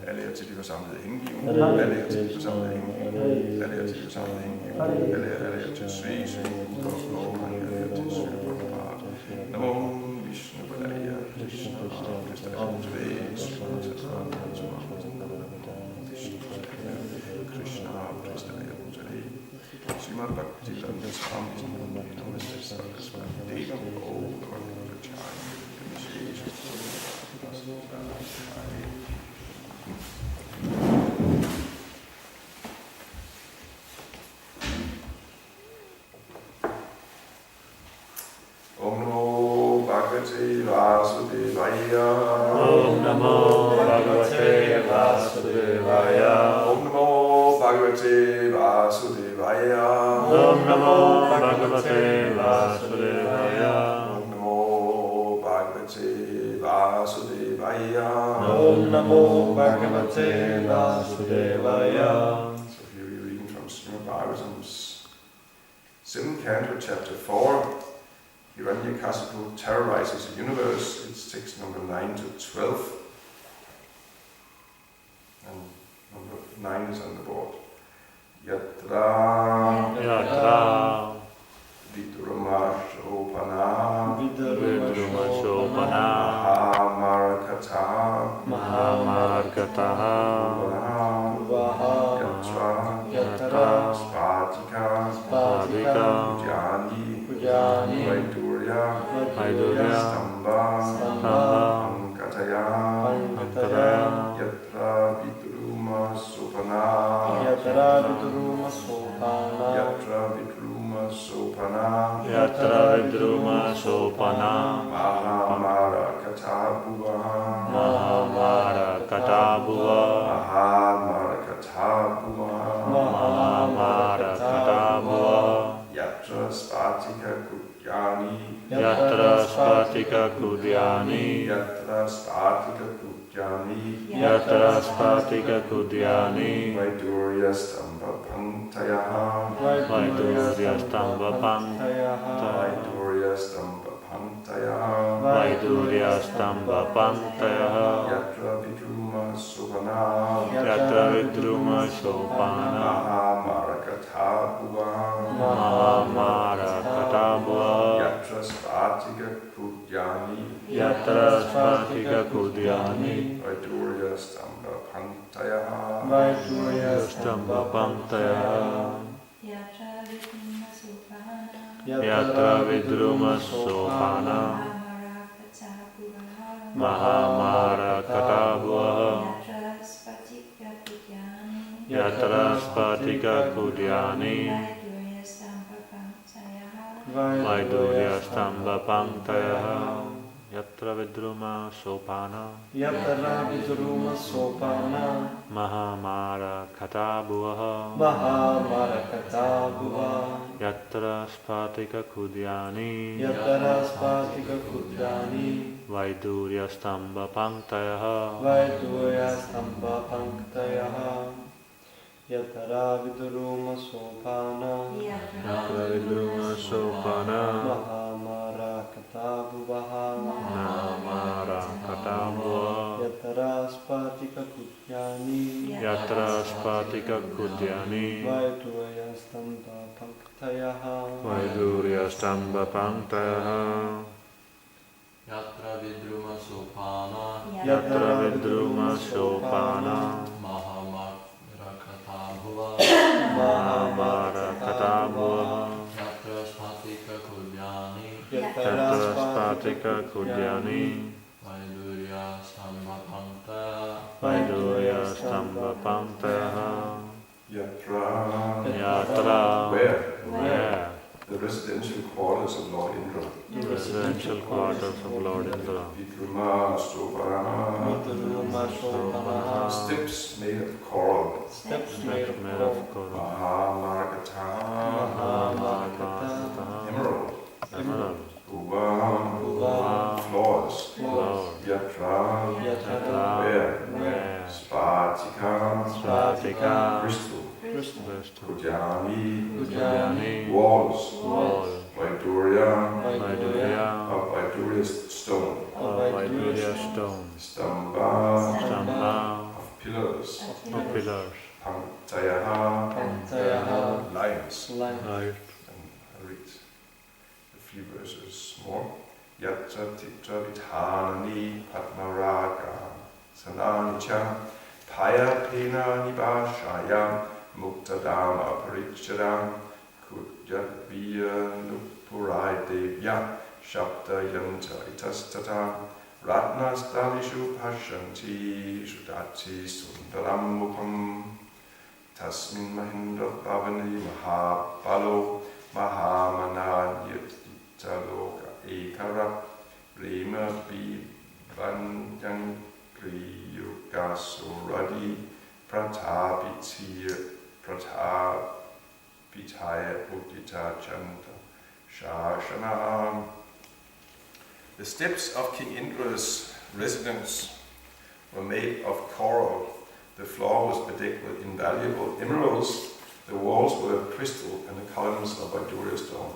Alle er til de forsamlede hengivne. Alle er til de forsamlede hengivne. Alle er til de forsamlede hengivne. Alle er til Svese, og alle er til Sylvaparat. Namo Vishnu Padaya Krishna Krishna Krishna Krishna Srimad Bhaktivedanta Swami Namaste Saraswati Devam Om Bhagavate Om Namo Bhagavate Vasudevaya. Om Namo Bhagavate Vasudevaya. Om Namo Bhagavate Vasudevaya. Om Namo Bhagavate Vasudevaya. Om Namo Bhagavate Vasudevaya. Om Namo Bhagavate Vasudevaya. So here we're reading from Srimad Bhagavatam's 7th canto, chapter 4. Hiranyakasipu terrorizes the universe. It's text number 9 to 12. And number 9 is on the board. Yatra Vidurumashopana Mahamarkata Yatra Spatika Pujani Vaidurya Stamba Ankataya Yatra Viduruma Sopana Yatra Vidruma Sopana Mahamara Katabuva Yatra Spatika Kudyani Vaidurya Stamba Pantayaha Yatra Vidruma Sopana Mahamara Yatra Spatika Kudyani Vaidurya Stamba Pantayaha Yatra Vidruma Sopana Mahamara Katabuha Yatra Spatika Kudyani Vaidurya Stamba Pantayaha Yatra Vidruma Sopana Mahamara Katabuha Yatra Spatika Kudyani Vaidurya Stamba Pantayaha Yatra Viduruma Sopana Mahamara Katabuha Yatra Yatra spatika kutyani Yatra spatika kudyani Vaidurya stamba panktayaha Vaidurya stamba panktayaha Yatra vidruma sopana Yatra vidruma sopana Mahamara bhuva Mahamara katabhuva Yatra spatika kudyani Yatra spatika kudyani Vaidurya stamba pankta Vaidurya stamba panktayaha Yatra, Where? the residential quarters of Lord Indra. The residential quarters of Lord Indra. Vidruma Sopana. Vidruma sopana Steps made of coral. Steps made of coral Mahamargata. Emerald. Emerald. Uva. Uva. Floors. Flower. Yatra. Yatra Where? Spatika. Crystal. Crystal. Kudyani. Kudyani. Walls. Wall. Vaidurya. Vaidurya. Of Vaidurya stone. Vaidurya stone. Stamba. Of pillars. Of pillars. Panktayaha. Lions. Light. And I read a few verses more. Yatra titra vithanani padmaraga sanani cha paya pena nibashayam muktadama parichadam kudyat viya nupurai devya shabda yanta itastata ratna stalishu pashanti sudati sundaram mukham tasmin mahindra bhavani mahabalo mahamananyatitaloka ekara prema bivanjang kriyukasuradi pratapitaya udita chanta shashanam. The steps of King Indra's residence were made of coral. The floor was bedecked with invaluable emeralds. The walls were of crystal and the columns of Vaidurya stone.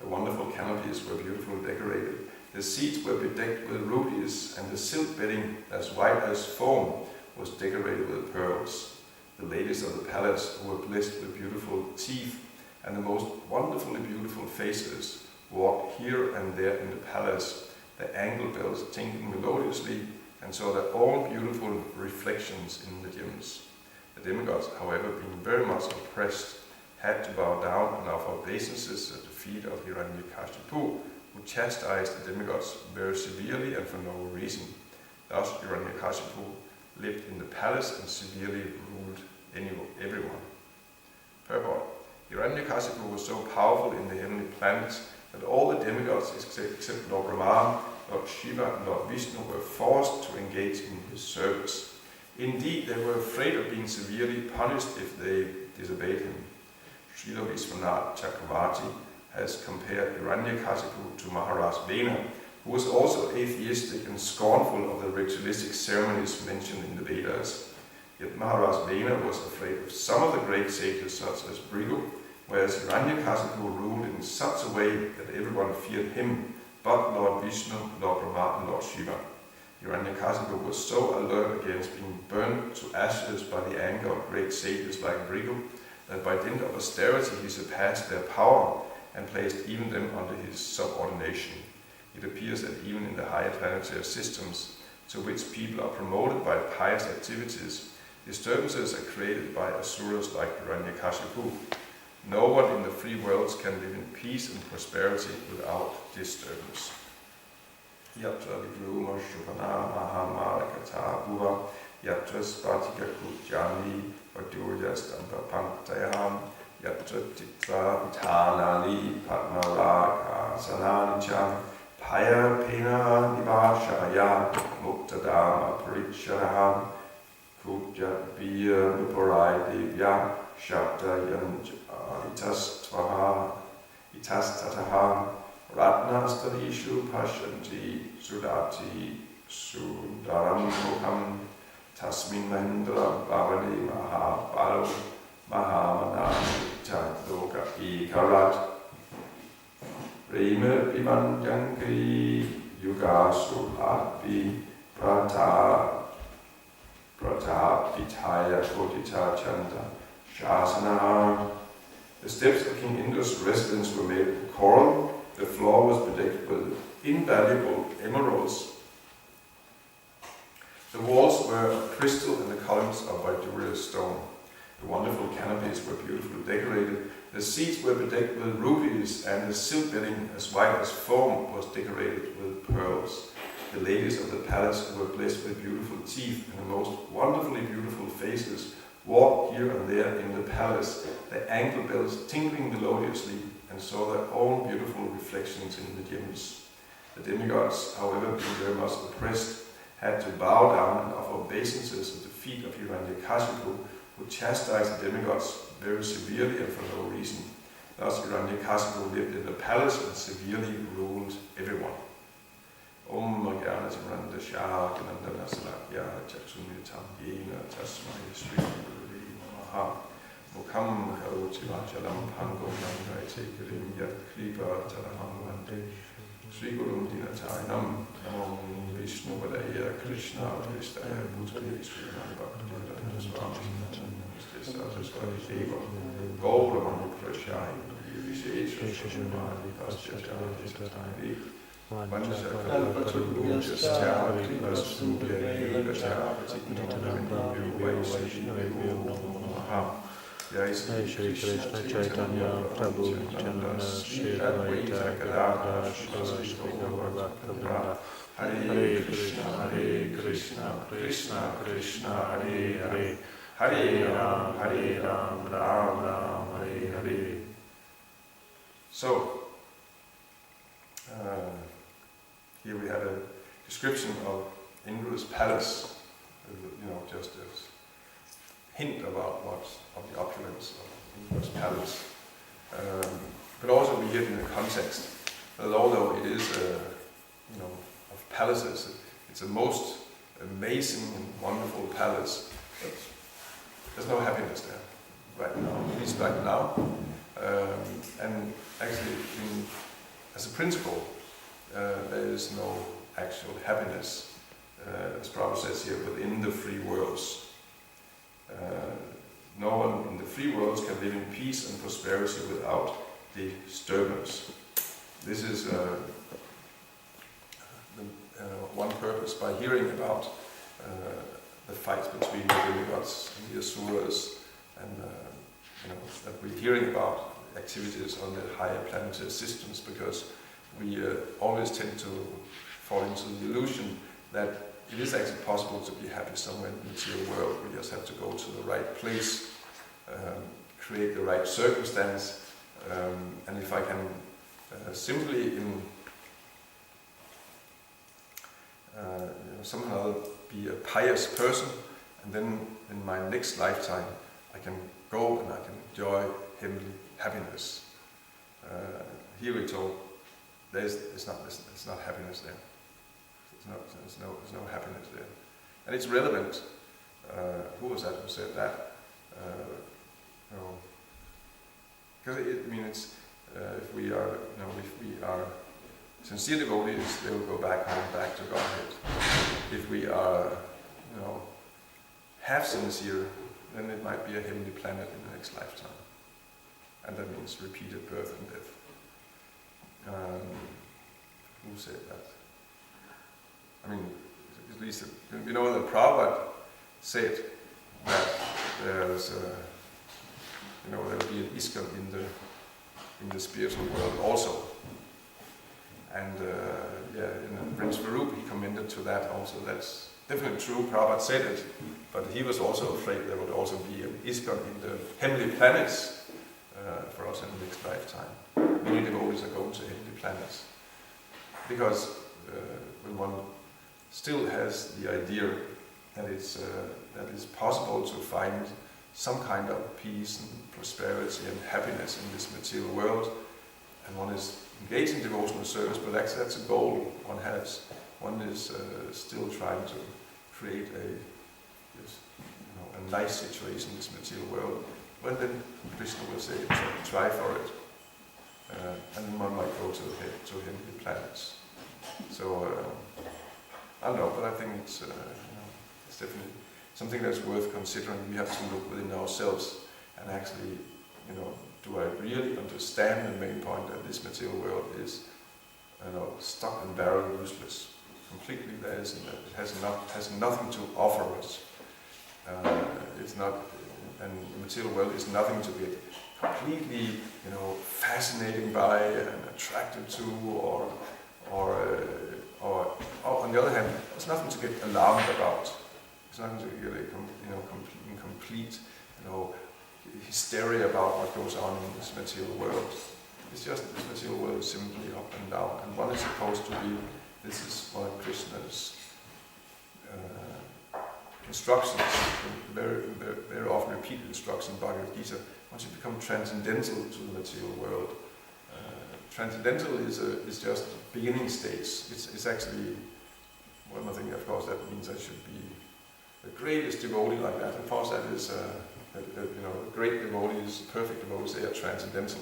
The wonderful canopies were beautifully decorated. The seats were bedecked with rubies, and the silk bedding, as white as foam, was decorated with pearls. The ladies of the palace, who were blessed with beautiful teeth and the most wonderfully beautiful faces, walked here and there in the palace, their ankle bells tinkling melodiously, and saw their own beautiful reflections in the gems. The demigods, however, being very much oppressed, had to bow down and offer obeisances at the feet of Hiranyakashipu, who chastised the demigods very severely and for no reason. Thus Hiranyakashipu lived in the palace and severely ruled everyone. Purport. Hiranyakashipu was so powerful in the heavenly planets that all the demigods except Lord Brahma, Lord Shiva and Lord Vishnu were forced to engage in his service. Indeed, they were afraid of being severely punished if they disobeyed him. Srila Vishwanath Chakravarti has compared Hiranyakashipu to Maharaj Vena, who was also atheistic and scornful of the ritualistic ceremonies mentioned in the Vedas. Yet Maharaj Vena was afraid of some of the great sages such as Bhrigu, whereas Hiranyakashipu ruled in such a way that everyone feared him, but Lord Vishnu, Lord Brahma and Lord Shiva. Hiranyakashipu was so alert against being burned to ashes by the anger of great sages like Bhrigu, that by dint of austerity he surpassed their power and placed even them under his subordination. It appears that even in the higher planetary systems, to which people are promoted by pious activities, disturbances are created by asuras like Hiranyakashipu. No one in the three worlds can live in peace and prosperity without disturbance. Yatra vidruma shubhana mahamalakata bhuva yatra spatika kutyani vaidurya stamba panktayam yatra titra vithanani padmaraka sanani cham paya pena nivashaya muktadama parichadaham kutyat viya nuparai devya shabda yanja itastataha ratna stadishu pashanti sudati sundaram mukham tasmin mahindra bhavani mahabalo mahamananita loka ekarat prema pimanjankri yugasu advi Pitaya Bodhita Chanda Shasana. The steps of King Indra's residence were made of coral. The floor was bedecked with invaluable emeralds. The walls were of crystal and the columns of Vajra stone. The wonderful canopies were beautifully decorated. The seats were bedecked with rubies, and the silk bedding, as white as foam, was decorated with pearls. The ladies of the palace, who were blessed with beautiful teeth and the most wonderfully beautiful faces, walked here and there in the palace, their ankle bells tinkling melodiously, and saw their own beautiful reflections in the gems. The demigods, however, being very much oppressed, had to bow down and offer obeisances at the feet of Hiranyakashipu, who chastised the demigods very severely and for no reason. Thus Hiranyakashipu lived in the palace and severely ruled everyone. Om Magyana Timranda Shah Ganandana Salakya Chaksumitam Yena Tasmai Sri Guru Namaha Mukam Karoti Vachalam Pango Nangaite Kirim Yat Kripa Taraham Vande Sri Guru Dinatainam Namo Vishnu Vadaya Krishna Kristaya Bhutale Sri Nambhakti Swami Saraswati Deva Gauravani Prashai Vishesha Shumari Paschatari Jai Shri Krishna Chaitanya Prabhu Nityananda Shri Advaita Gadadhar Shri Gaura Hare Krishna Krishna Krishna Hare Hare Hare Ram Ram Ram Hare Hare. So, here we had a description of Indra's palace, just as hint about of the opulence of Indra's palace. But also we hear it in the context that although it is, of palaces, it's a most amazing and wonderful palace, but there's no happiness there right now, at least right now. And actually, as a principle, there is no actual happiness, as Prabhupada says here, within the free worlds. No one in the free worlds can live in peace and prosperity without disturbance. This is one purpose. By hearing about the fights between the demigods and the asuras, and that we're hearing about activities on the higher planetary systems, because we always tend to fall into the illusion that it is actually possible to be happy somewhere in the material world. We just have to go to the right place, create the right circumstance, and if I can simply somehow be a pious person, and then in my next lifetime I can go and I can enjoy heavenly happiness. Here we're told there's not happiness there. There's no happiness there, and it's relevant. Who was that who said that? Because it's if we are sincere devotees, they will go back home, back to Godhead. If we are half sincere, then it might be a heavenly planet in the next lifetime, and that means repeated birth and death. Who said that? At least that Prabhupada said that there's there will be an ISKCON in the spiritual world also, and in Prince Varup he commented to that also. That's definitely true. Prabhupada said it, but he was also afraid there would also be an ISKCON in the heavenly planets for us in the next lifetime. Many devotees are going to heavenly planets because when one still has the idea that it's possible to find some kind of peace and prosperity and happiness in this material world, and one is engaged in devotional service, but actually that's a goal one has. One is still trying to create a nice situation in this material world. Well, then Krishna will say, try for it, and then one might go to heavenly planets. So I don't know, but I think it's definitely something that's worth considering. We have to look within ourselves and actually, do I really understand the main point that this material world is, stuck and barrel useless? Completely, it has nothing to offer us. It's not, and the material world is nothing to get completely, fascinating by and attracted to, or on the other hand, it's nothing to get alarmed about. It's nothing to get complete, hysteria about what goes on in this material world. It's just this material world is simply up and down, and one is supposed to be. This is one of Krishna's instructions, very, very, very often repeated instruction in Bhagavad Gita. Once you become transcendental to the material world, transcendental is just the beginning stage. It's actually one thing. Of course, that means I should be the greatest devotee like that. Of course, that is great devotees, perfect devotees. They are transcendental.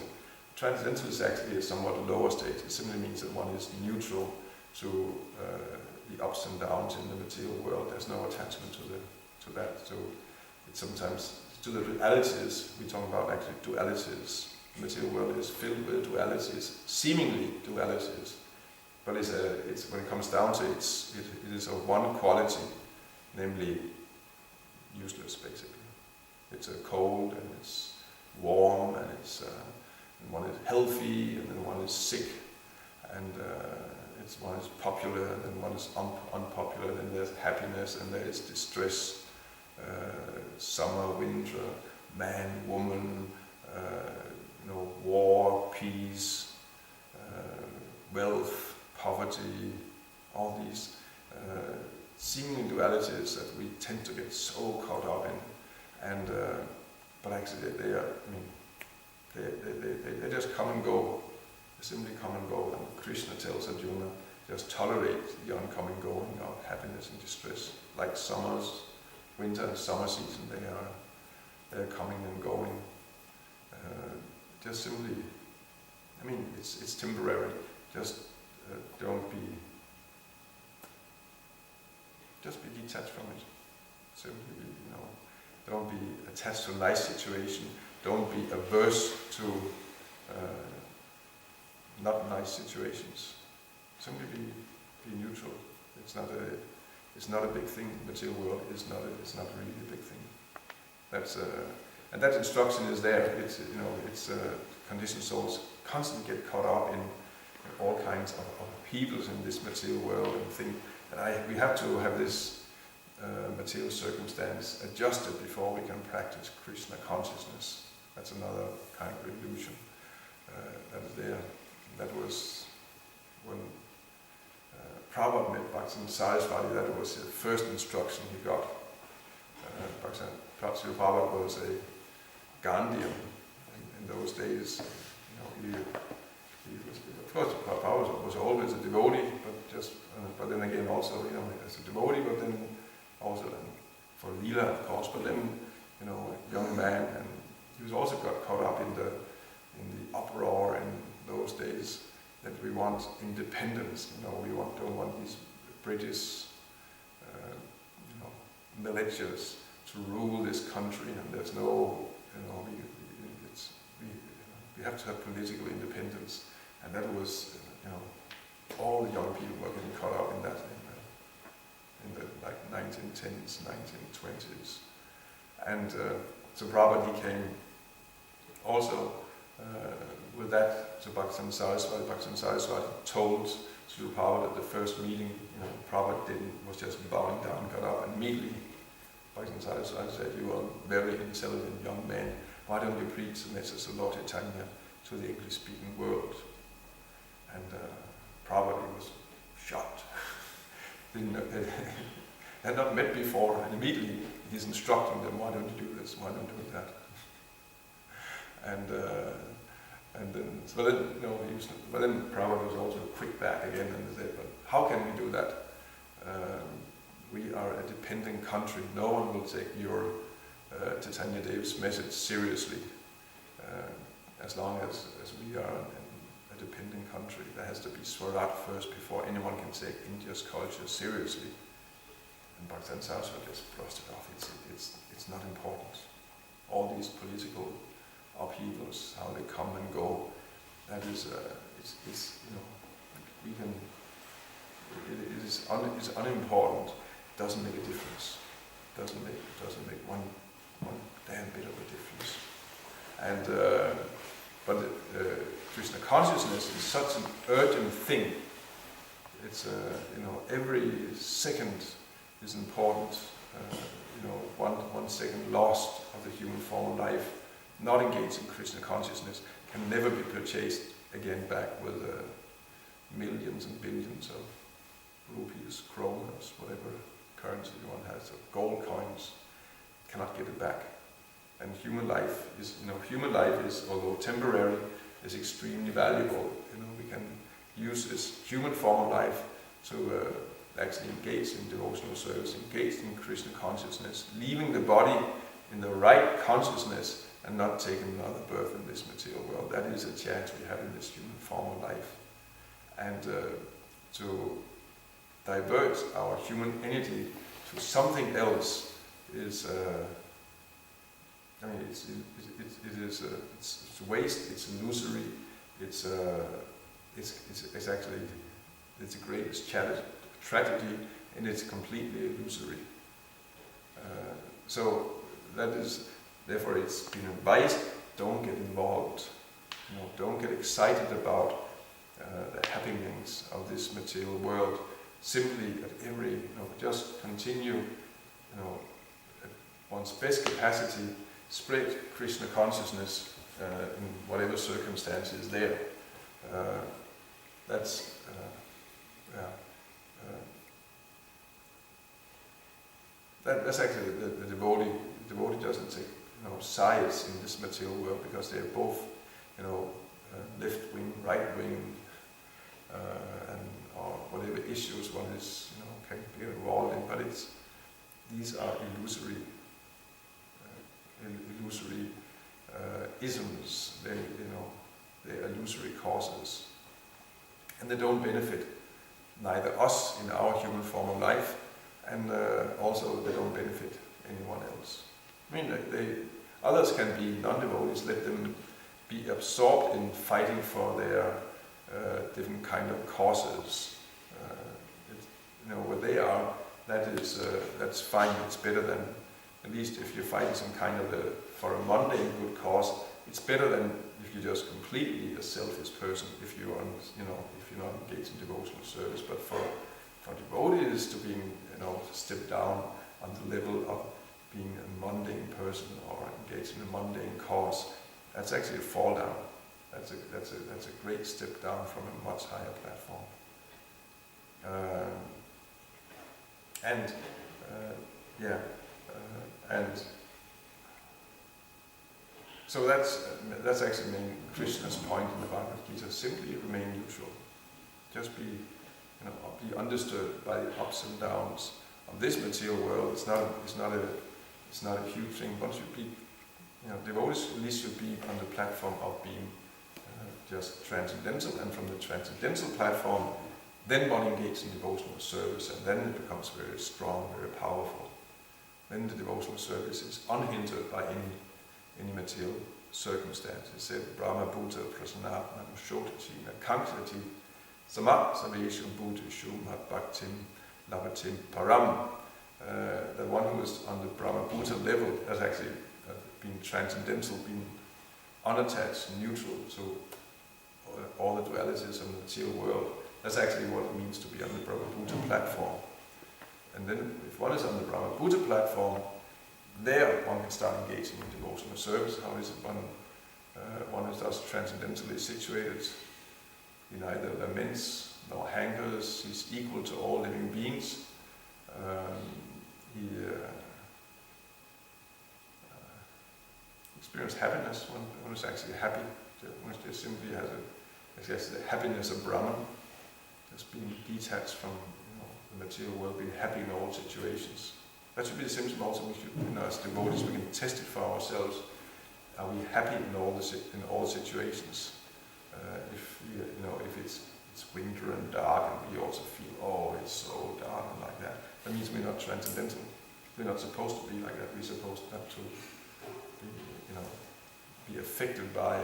Transcendental is actually a somewhat lower state. It simply means that one is neutral to the ups and downs in the material world. There's no attachment to that. So it's sometimes to the dualities. We talk about actually dualities. The material world is filled with dualities, seemingly dualities, but it's when it comes down to it is of one quality, namely useless. Basically, it's cold and it's warm and it's and one is healthy and then one is sick and. One is popular, and then one is unpopular, then there's happiness, and there is distress, summer, winter, man, woman, war, peace, wealth, poverty, all these seeming dualities that we tend to get so caught up in, and but actually they just come and go. Simply come and go, and Krishna tells Arjuna, just tolerate the oncoming going of happiness and distress, like winter and summer season. They're coming and going. Just simply, it's temporary. Just be detached from it. Simply, don't be attached to a nice situation. Don't be averse to. Not nice situations. Simply be neutral. It's not a big thing. The material world is not really a big thing. And that instruction is there. It's conditioned souls constantly get caught up in all kinds of peoples in this material world and think that we have to have this material circumstance adjusted before we can practice Krishna consciousness. That's another kind of illusion that is there. That was when Prabhupada met Bhaktivinoda Saraswati. That was the first instruction he got. Prabhupada was a Gandhian in those days. He was, of course, Prabhupada was always a devotee, but then again also, as a devotee, but then also for Leela, of course. But then, a young man, and he was also got caught up in the uproar in those days that we want independence. We don't want these British, militias to rule this country, and there's no, we have to have political independence, and that was, all the young people were getting caught up in that in the 1910s, 1920s, and so Prabhupada, he came also with that to Bhaktivinoda Saraswati. Bhaktivinoda Saraswati told Srila Prabhupada at the first meeting, Prabhupada was just bowing down, got up, and immediately Bhaktivinoda Saraswati said, "You are a very intelligent young man. Why don't you preach the message of Lord Chaitanya to the English-speaking world?" And Prabhupada was shocked. Had not met before, and immediately he's instructing them, "Why don't you do this? Why don't you do that?" And then, but then Prabhupada was also quick back again and said, "But how can we do that? We are a dependent country. No one will take your Chaitanya Dev's message seriously as long as we are a dependent country. There has to be Swarat first before anyone can take India's culture seriously." And And Bhaktan Saraswati just brushed it off. It's not important. All these political upheavals, how they come and go, that is, it's unimportant. Doesn't make a difference. Doesn't make one damn bit of a difference. And but Krishna consciousness is such an urgent thing. It's every second is important. 1 second lost of the human form of life, not engaged in Krishna consciousness, can never be purchased again back with millions and billions of rupees, kronas, whatever currency one has, or gold coins, cannot get it back. And human life is, although temporary, is extremely valuable. We can use this human form of life to actually engage in devotional service, engage in Krishna consciousness, leaving the body in the right consciousness and not taking another birth in this material world. That is a chance we have in this human form of life. And to divert our human energy to something else is, it's waste, it's illusory, it's actually the greatest tragedy, and it's completely illusory. So that is, therefore, it's been advised: don't get involved. Don't get excited about the happenings of this material world. Simply at every, just continue, at one's best capacity, spread Krishna consciousness in whatever circumstances there. That's actually the devotee. The devotee doesn't take sides in this material world, because they're both left wing, right wing, or whatever issues one is can get involved in. But these are illusory isms. They're illusory causes, and they don't benefit neither us in our human form of life, and also they don't benefit anyone else. I mean, others can be non-devotees. Let them be absorbed in fighting for their different kind of causes. Where they are, that's fine. It's better than, at least if you're fighting some kind of for a mundane good cause. It's better than if you're just completely a selfish person. If you're not engaged in devotional service. But for devotees to being step down on the level of being a mundane person or engaged in a mundane cause, that's actually a fall down. That's a great step down from a much higher platform. So that's actually Krishna's point in the Bhagavad Gita. Simply remain neutral. Just be undisturbed by the ups and downs of this material world. It's not a huge thing. One should be, devotees at least should be on the platform of being just transcendental, and from the transcendental platform, then one engages in devotional service, and then it becomes very strong, very powerful. Then the devotional service is unhindered by any material circumstance. It said, Brahma Bhuta Prasanat Namushotati Nakanklati Samat Savesham Bhutishu Mat Bhaktim Lavatim Param. The one who is on the Brahma Bhuta level has actually been transcendental, been unattached, neutral to all the dualities of the material world. That's actually what it means to be on the Brahma Bhuta platform. And then if one is on the Brahma Bhuta platform, there one can start engaging in devotional service. How is it one is thus transcendentally situated? He neither laments nor hankers. He's equal to all living beings. He experiences happiness. One is actually happy. One just simply has the happiness of Brahman, just being detached from the material world, being happy in all situations. That should be the symptom also. We should, as devotees, we can test it for ourselves. Are we happy in all situations? If it's winter and dark, and we also feel, it's so dark and like that. That means we're not transcendental. We're not supposed to be like that. We're supposed not to be, be affected by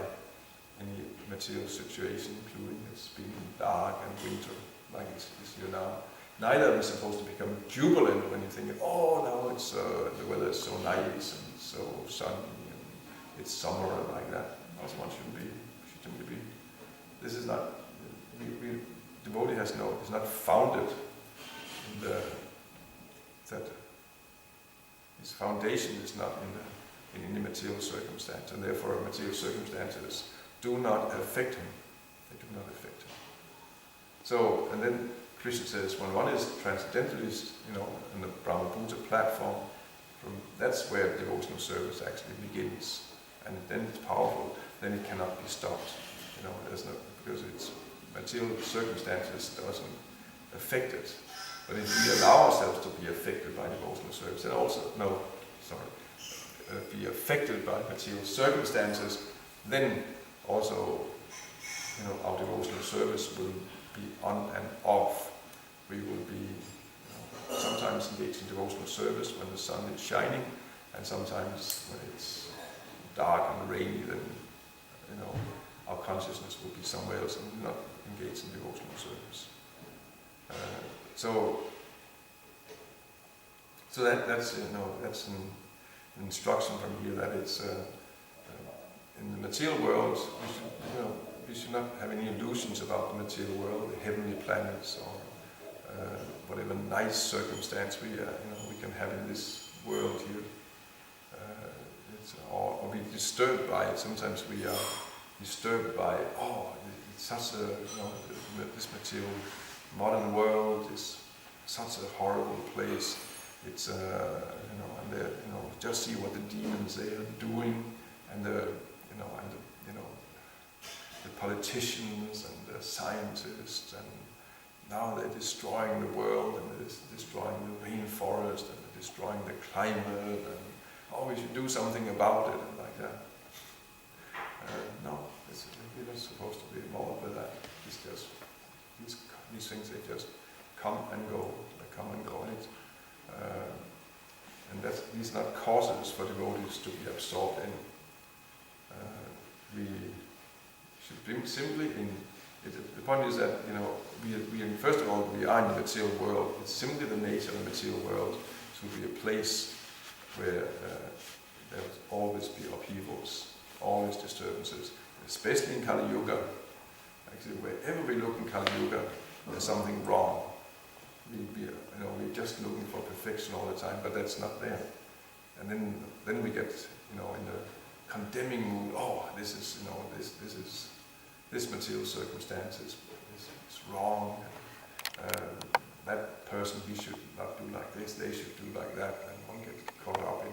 any material situation, including it's being dark and winter, like it's here now. Neither are we supposed to become jubilant when you think, oh, now it's the weather is so nice and so sunny and it's summer and like that. Also, one shouldn't be. This is not. Devotee is not founded in that his foundation is not in any material circumstance, and therefore material circumstances do not affect him. They do not affect him. So, and then Krishna says, when one is transcendentalist, in the Brahma-Bhuta platform, that's where devotional service actually begins, and then it's powerful. Then it cannot be stopped. Because it's material circumstances doesn't affect it. But if we allow ourselves to be affected by devotional service, and also be affected by material circumstances, then also our devotional service will be on and off. We will be sometimes engaged in devotional service when the sun is shining, and sometimes when it's dark and rainy, then our consciousness will be somewhere else and not engaged in devotional service. So that's an instruction from here that it's in the material world we should not have any illusions about the material world, the heavenly planets, or whatever nice circumstance we can have in this world here. Or be disturbed by it. Sometimes we are disturbed by, it's such a, this material modern world is such a horrible place. It's, just see what the demons they are doing, and the politicians and the scientists, and now they're destroying the world, and they're destroying the rainforest, and they're destroying the climate, and we should do something about it, and like that. No, we're not supposed to be involved with that. It's just these things. They just come and go. They come and go, and these are not causes for devotees to be absorbed in. We should be simply in. The point is that we first of all we are in the material world. It's simply the nature of the material world to be a place where there will always be upheavals, always disturbances, especially in Kali Yuga. Actually, wherever we look in Kali Yuga, there's something wrong. We're just looking for perfection all the time, but that's not there. And then we get, in the condemning mood. This is this material circumstance is wrong. That person, he should not do like this. They should do like that, and one gets caught up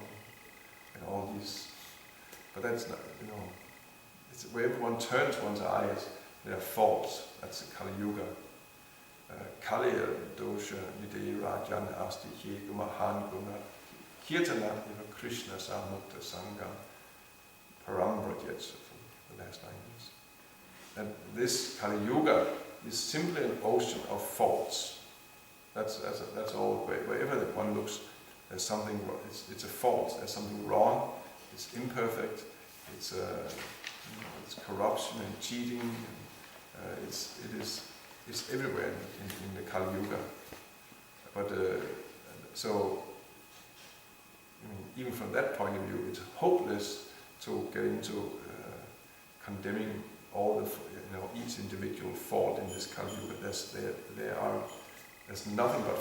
in all these. But that's not, it's wherever one turns one's eyes, there are faults. That's the Kali Yuga. Kaliya dosha nide rajan asti he mahan guna kirtana eva Krishna samukta sangam parambratyet, the last 9 years. And this Kali Yuga is simply an ocean of faults. That's all. Wherever one looks, there's something. It's a fault. There's something wrong. It's imperfect. It's corruption and cheating. It's everywhere in the Kali Yuga. But even from that point of view, it's hopeless to get into condemning all the each individual fault in this Kali Yuga. There's nothing but